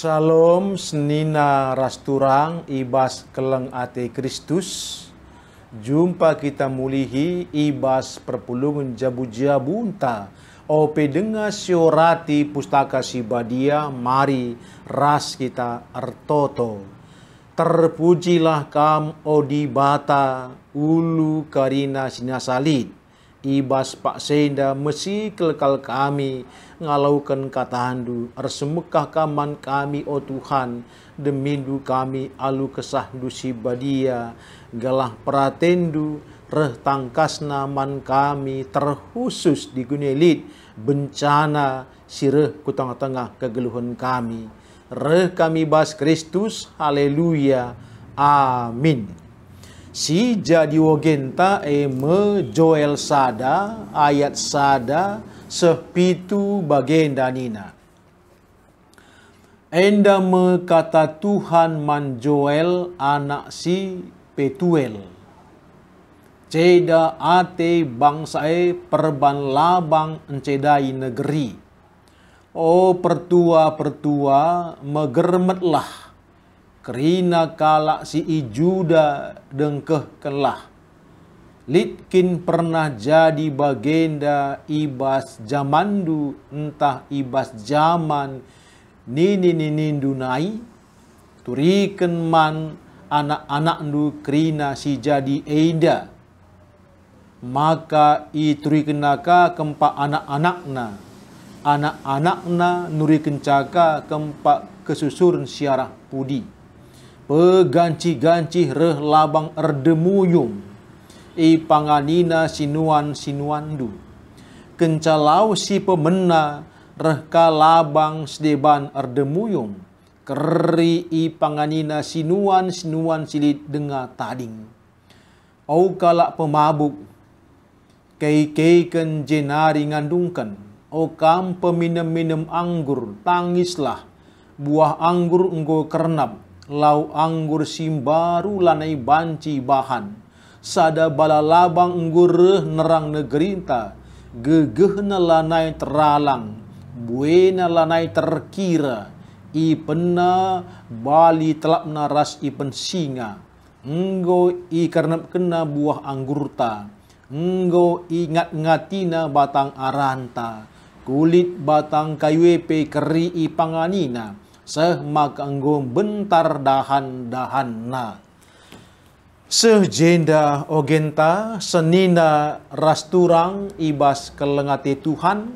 Shalom senina rasturang ibas keleng ate Kristus. Jumpa kita mulihi ibas perpulungan jabu-jabunta. Ope dengar siorati pustaka sibadia mari ras kita artoto. Terpujilah kam odi bata ulu karina sinasalit. Ibas Pak Senda mesi kelekal kami ngalaukan katahandu arsemekah kaman kami o Tuhan demindu kami alu kesah dusi badia galah pratendu reh tangkasna man kami terkhusus di gunelit bencana sireh ku tengah-tengah kegeluhan kami reh kami bas Kristus haleluya amin. Si jadi wogenta me Joel sada ayat sada sepitu bagenda nina. Enda me kata Tuhan man Joel anak si Petuel. Ceda ate bangsae perban labang encedai negeri. Oh pertua-pertua megermetlah. Kerina kalak si ijuda dengkeh kelah. Litkin pernah jadi bagenda ibas jamandu entah ibas zaman nini nai. Turiken man anak-anak du kerina si jadi eda. Maka iturikenaka kempak anak-anakna. Anak-anakna nuriken caka kempak kesusurun siarah pudi. Peganci-ganci reh labang erdemuyum. Panganina sinuan-sinuandu. Kencalau si pemena reh kalabang sedeban erdemuyum. Keri panganina sinuan-sinuan silit dengar tading. Au kalak pemabuk. Kei-keiken jenari ngandungkan. Au kam peminum-minum anggur tangislah. Buah anggur enggo kernap. Lau anggur simbaru lanai banci bahan. Sada bala labang enggur nerang negerinta. Gegehna lanai teralang. Buena lanai terkira. Ipena bali telapna ras ipen singa. Enggo i karena kena buah anggurta. Enggo ingat-ngatina batang aranta. Kulit batang kayuepe keri i panganina. Sehmak anggo bentar dahan-dahan na. Sejenda ogenta senina rasturang ibas kelengate Tuhan.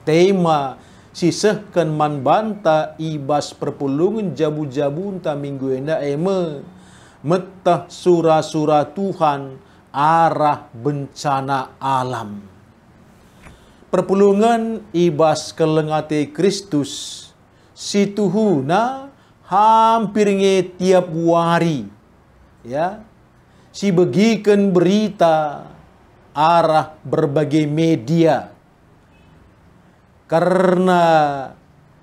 Tema sisehkan man banta ibas perpulungan jabu-jabunta minggu enda metah surah-surah Tuhan arah bencana alam. Perpulungan ibas kelengate Kristus. Si Tuhuna hampir tiap hari. Ya. Si begikan berita arah berbagai media. Karena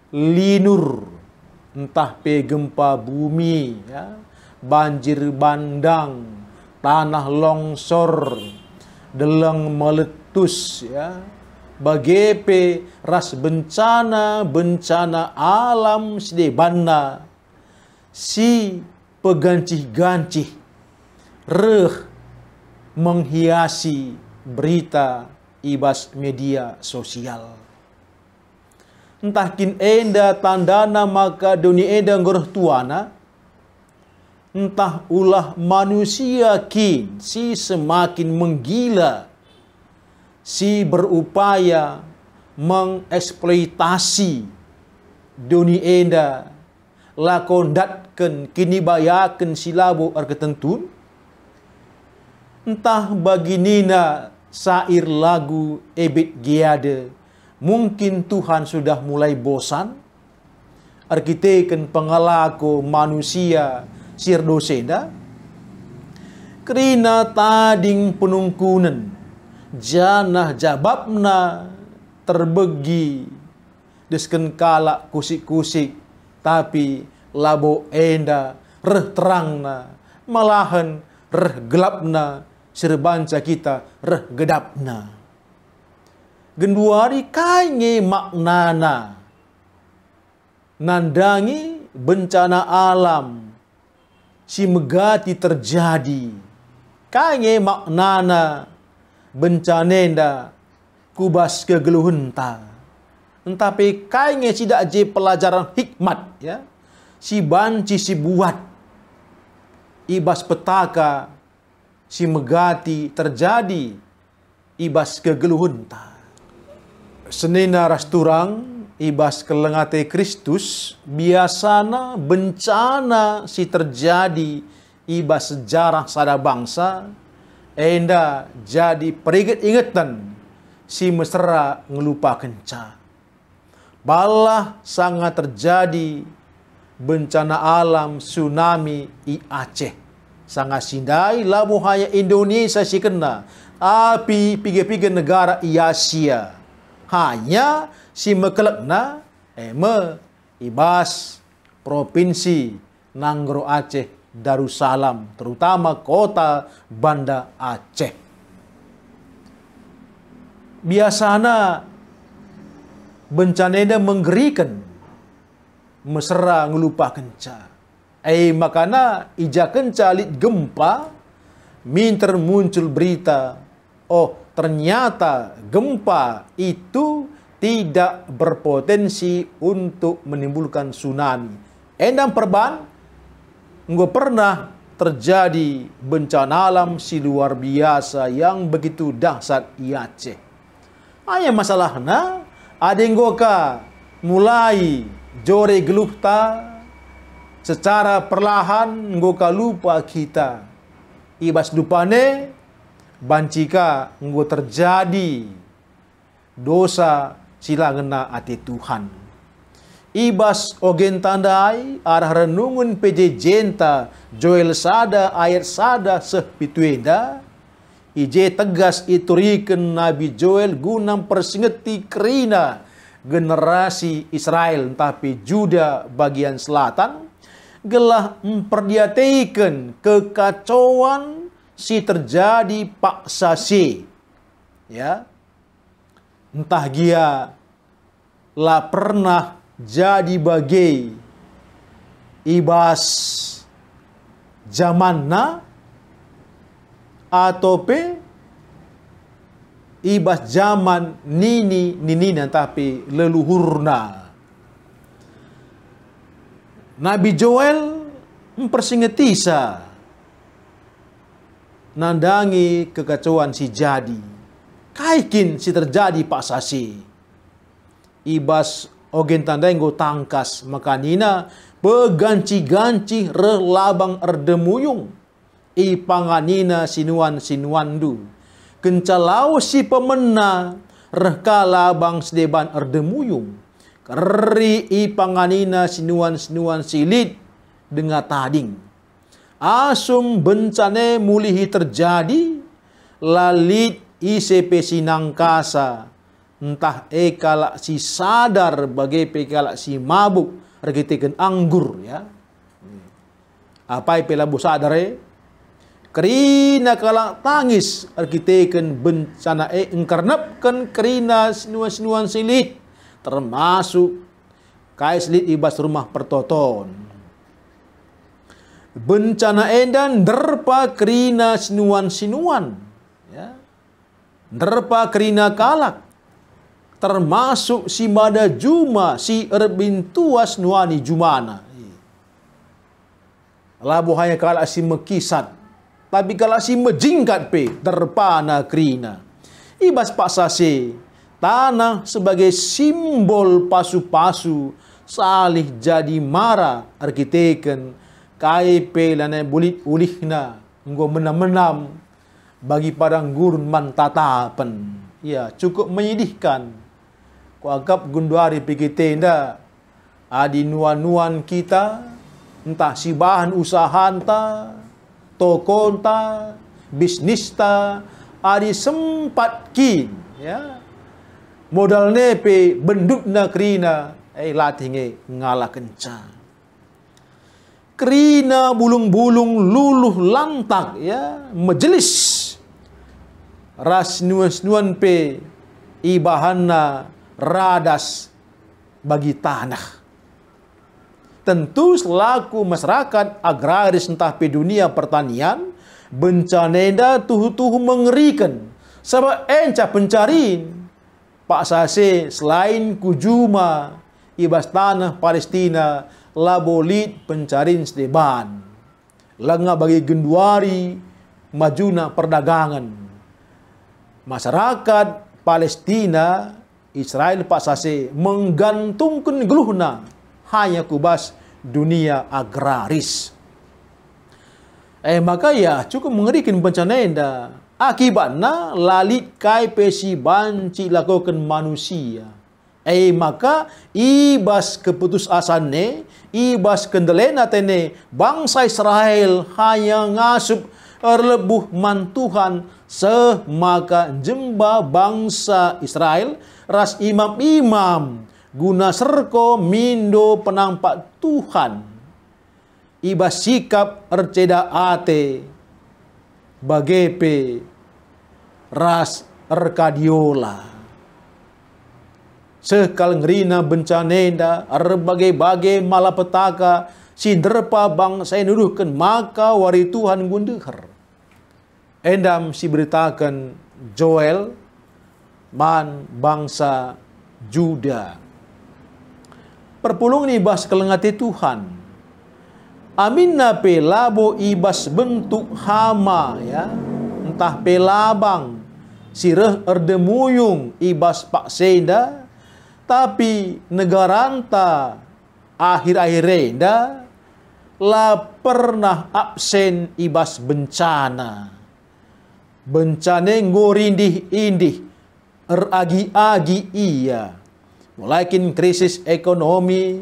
linur entah pe gempa bumi, ya, banjir bandang, tanah longsor, deleng meletus, ya. Bagepe ras bencana alam sedebana si pegancih-gancih reh menghiasi berita ibas media sosial. Entah kin enda tandana maka dunia enda ngoroh tuana. Entah ulah manusia kin si semakin menggila. Si berupaya mengeksploitasi dunia enda lakondatkan kini bayakan silabo arketentun. Entah bagi nina sair lagu ebit giade mungkin Tuhan sudah mulai bosan arkiteken pengalako manusia sir dosenda kerina tading penungkunan janah jababna terbegi desken kalak kusik-kusik tapi labo enda reh terangna malahan reh gelapna serbanca kita reh gedapna. Genduari kainge maknana nandangi bencana alam si megati terjadi. Kange maknana bencanenda kubas kegeluhenta. Tetapi kange tidak je pelajaran hikmat ya. Si banci si buat ibas petaka si megati terjadi ibas kegeluhenta. Senena rasturang ibas kelengate Kristus biasana bencana si terjadi ibas sejarah sada bangsa enda jadi peringat-ingatan si mesra ngelupa kenca. Balah sangat terjadi bencana alam tsunami i Aceh. Sangat sindai labuhaya Indonesia si kena. Api piga-piga negara i Asia. Hanya si mekelekna ibas provinsi Nanggro Aceh Darussalam, terutama kota Banda Aceh. Biasana bencana ini menggerikan, mesra ngelupa kenca. Makana ija kenca lit gempa, minter muncul berita, oh ternyata gempa itu tidak berpotensi untuk menimbulkan tsunami. Endang perban, nggak pernah terjadi bencana alam si luar biasa yang begitu dahsyat di Aceh. Hanya masalahnya, ada yang goka mulai jore geluhta secara perlahan goka lupa kita. Ibas lupane bancika nggo terjadi dosa sila ngena ati Tuhan. Ibas ogen tandai arah renungun PJ Jenta Joel sada ayat sada sepituenda ije tegas ituriken Nabi Joel gunam persingeti kerina generasi Israel tapi Juda bagian selatan gelah memperdiateikan kekacauan si terjadi paksa si ya entah dia lah pernah jadi bagai ibas zamanna atau ibas zaman ninina tapi leluhurna. Nabi Joel mempersingetisa nandangi kekacauan si jadi kaikin si terjadi pak sasi ibas ogen tandai nggo tangkas makanina peganci-ganci relabang erdemuyung ipanganina sinuan-sinuandu kencalau si pemena rekala bang sedeban erdemuyung keri ipanganina sinuan-sinuan silit dengar tading asum bencane mulihi terjadi lalit ICP sinangkasa entah kalak si sadar bagai kalak si mabuk regiteken anggur ya apa pelabu sadare kerina kalak tangis regiteken bencana engkarnapkan kerina sinuan-sinuan silit termasuk kai silit ibas rumah pertoton bencana edan derpa kerina sinuan-sinuan ya derpa kerina kalak termasuk si mada juma si erbintuas nuani jumana labuhaya kalak si mekisat tapi kalak si mejingkat pe terpana kerina ibas paksase tanah sebagai simbol pasu-pasu salih jadi mara arkiteken KIP lana bulit ulihna nggo menam-menam bagi padang gurun mantatapan ya cukup menyedihkan kuagap gunduari PKT nda adi nuan-nuan kita entah si bahan usaha ta toko ta bisnis ta adi sempat kin ya modal nepe bendukna kerina latinge ngalah kencang kerina bulung-bulung luluh lantak ya majelis ras nuan-nuan pe ibahanna radas bagi tanah tentu selaku masyarakat agraris entah di dunia pertanian, bencana tuhu-tuhu mengerikan. Sebab enca pencariin Pak Sase selain kujuma ibas tanah Palestina labolit pencariin sedeban. Lenga bagi genduari majuna perdagangan. Masyarakat Palestina, Israel Pak Sase menggantungkan geluhna hanya kubas dunia agraris. Maka ya cukup mengerikan bencana enda. Akibatnya lalit kai pesi banci lakukan manusia. Maka ibas keputusasannya, ibas kendelena tene bangsa Israel hanya ngasup erlebuh mantuhan semaka jemba bangsa Israel ras imam-imam guna serko mindo penampak Tuhan. Ibas sikap erceda ate bagepe ras erkadiola. Sekal ngerina bencanenda erbagai-bagai malapetaka si derpa bangsa nuduhkan maka wari Tuhan gundeher. Endam si beritakan Joel man bangsa Juda. Perpulung ni bas kelengati Tuhan. Aminna pelabo ibas bentuk hama ya. Entah pelabang sireh erdemuyung ibas pak senda. Tapi negaranta akhir-akhir renda la pernah absen ibas bencana. Bencana ngorindih-indih eragi-agi iya. Mulaikin krisis ekonomi,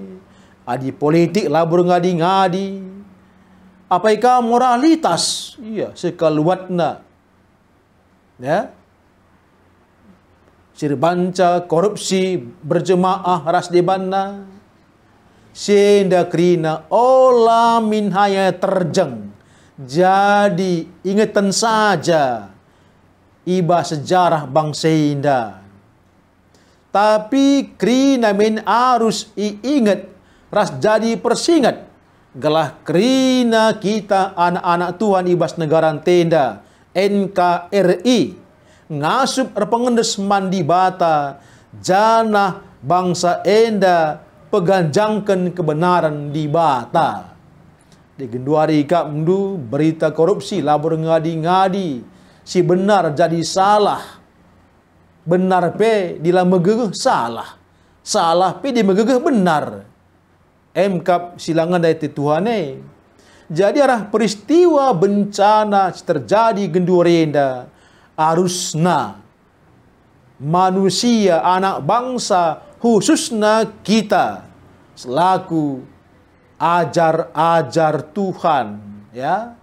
adi politik labur ngadi-ngadi. Apakah moralitas? Iya, sekaluatna. Ya. Sirbanca korupsi berjemaah ras debanna. Senda krina ola min haya terjeng. Jadi ingatan saja iba sejarah bangsa indah. Tapi krina min arus ingat ras jadi persingat. Gelah krina kita anak-anak Tuhan ibas negara tenda NKRI ngasup erpengendes mandi bata janah bangsa enda peganjangkan kebenaran di bata. Di genduari kak mendu berita korupsi labur ngadi-ngadi si benar jadi salah. Benar pe dila megegeh salah. Salah pe di megegeh benar. MKap silangan dari Tuhan. Jadi arah peristiwa bencana terjadi gendurenda arusna manusia anak bangsa khususnya kita selaku ajar-ajar Tuhan ya.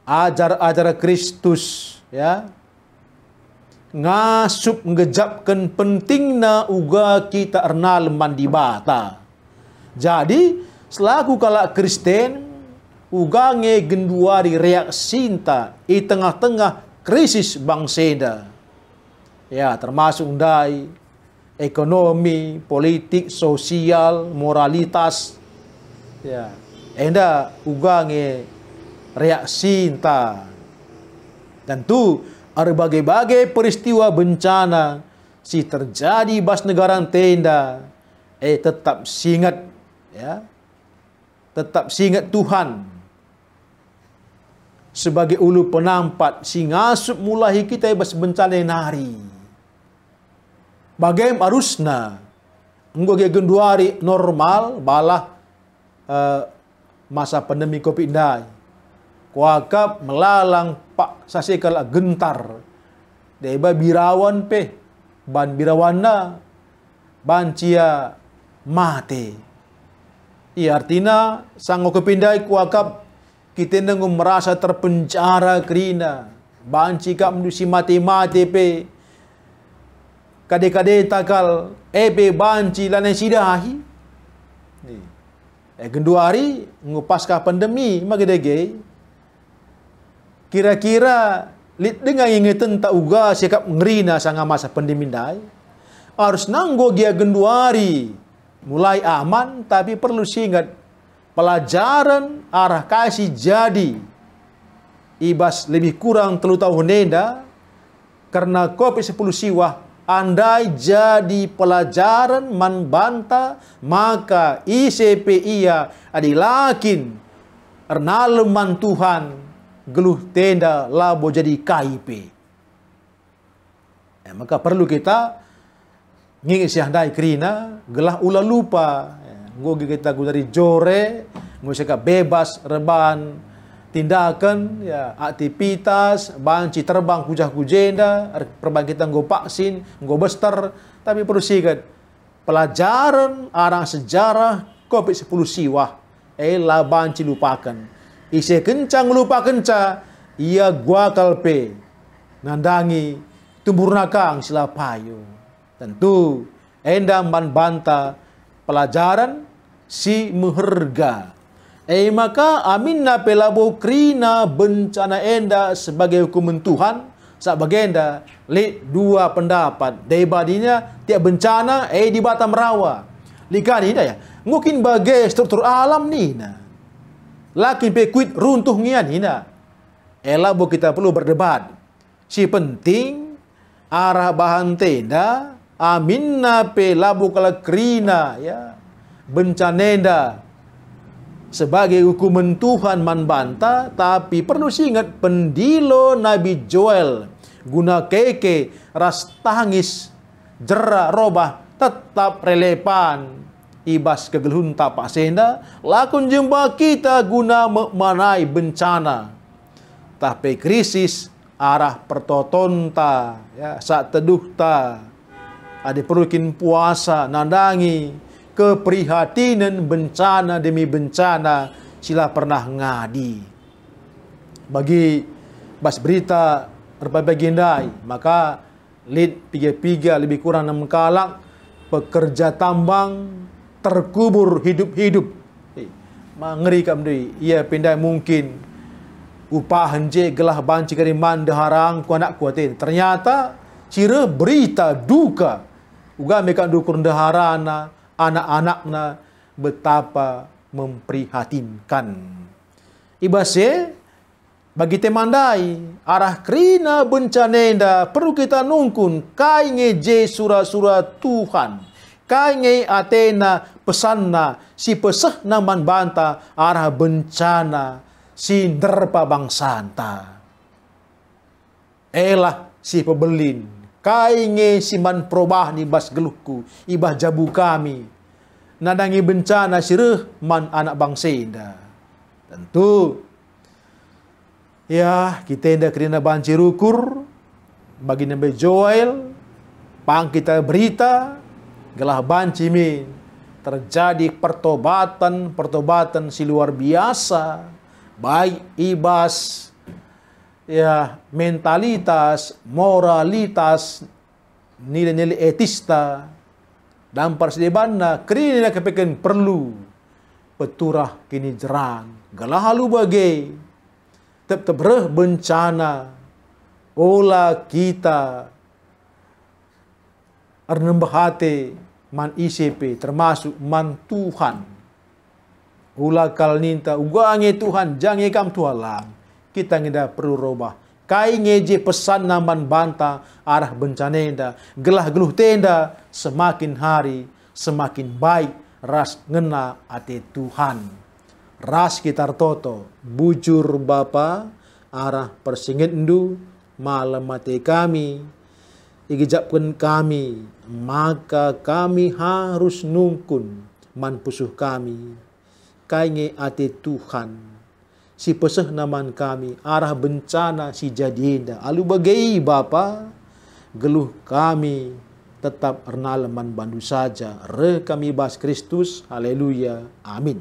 Ajar-ajar Kristus ya. Ngasup ngejapkan pentingna uga kita ernal mandi bata. Jadi selaku kalak Kristen uga nge genduari reaksinta i tengah-tengah krisis bangseda. Ya, termasuk dai ekonomi, politik, sosial, moralitas. Ya, enda uga nge reaksinta. Tentu ada berbagai peristiwa bencana si terjadi bas negara tenda tetap singat ya, tetap singat Tuhan sebagai ulu penampat si ngasup mulai kita bas bencana nari bagaimana harusna enggo genduari normal balah masa pandemi Covid-19 kuakap melalang Pak Sasekal gentar. Deba birawan pe. Ban birawana. Ban cia mate. Ia artinya sanggup kepindai kuakap kita nengum merasa terpenjara kerina. Ban cika mendusi mati-mati pe. Kade-kade takal pe banci lanai sidahi. Genduari ngupasca pandemi magedege. Kira-kira dengan ingatan tak uga sikap ngerina sanga masa pandemi dai harus nanggo gia genduari mulai aman, tapi perlu ingat pelajaran arah kasih jadi ibas lebih kurang 3 tahun nenda karena COVID-10 siwah. Andai jadi pelajaran man banta, maka ICP ia adilakin ernaleman Tuhan geluh tenda labo jadi KIP. Maka perlu kita ngingin siandai kerina gelah ula lupa ngogi kita dari jore ngusika bebas reban tindakan ya aktivitas banci terbang kujah kujenda perban kita nggo vaksin nggo booster, tapi perlu sigat pelajaran arang sejarah COVID-10 siwah lah banci lupakan ise kencang lupa kenca ia gua kalpe nandangi tumbur nakang sila payo. Tentu enda man banta pelajaran si meherga. Maka aminna pelabo krina bencana enda sebagai hukuman Tuhan sak bagenda li 2 pendapat debadinya tiap bencana di Batam Rawa likan ini ya mungkin bagai struktur alam ni na lakin pekuit runtuh ngian hina elabo kita perlu berdebat si penting arah bahan tenda aminna pelabo kala krina ya bencanenda sebagai hukuman Tuhan man banta, tapi perlu ingat pendilo Nabi Joel guna keke ras tangis jera robah tetap relevan ibas kegeluhun tapak senda lakun jemba kita guna mengenai bencana tapi krisis arah pertotonta ya saat teduh ta ada perukin puasa nandangi keprihatinan bencana demi bencana sila pernah ngadi bagi bas berita berbagai maka lid 3 lebih kurang 6 kalak pekerja tambang terkubur hidup-hidup mengeri kam deui ia pindah mungkin upah hanje gelah banci kari mandaharang ku anak kuatin ternyata cira berita duka uga mereka dukur daharana anak-anakna betapa memprihatinkan. Ibase bagi temandai arah krina bencanenda perlu kita nungkun kai ngeje surah-surah Tuhan. Kai nge Atena pesanna si peseh naman banta arah bencana si derpa bangsanta. Elah si pebelin kai nge siman probah ni bas geluhku ibah jabu kami nadangi bencana sireh man anak bangsa indah. Tentu ya kita indah kerana banci rukur bagi Nabi Joel pang kita berita gelah banci min terjadi pertobatan si luar biasa baik ibas ya mentalitas, moralitas, nilai-nilai etista dan persedebanna kerina kepekan perlu peturah kini jerang galah halu bagai tetap bencana olah kita arnembahate man ICP termasuk man Tuhan ulah kal ninta ugange Tuhan jangan kam tualang kita ngeda perlu robah. Kai ngeje pesan naman banta arah bencana enda. Gelah geluh tenda semakin hari semakin baik ras ngena ate Tuhan. Ras kita toto bujur Bapa arah persingit endu malam mati kami. Igijapkan kami maka kami harus nungkun man pusuh kami. Kai nge ate Tuhan. Si peseh naman kami arah bencana si jadienda alu bagai Bapa geluh kami tetap ernaleman bandu saja re kami bas Kristus haleluya amin.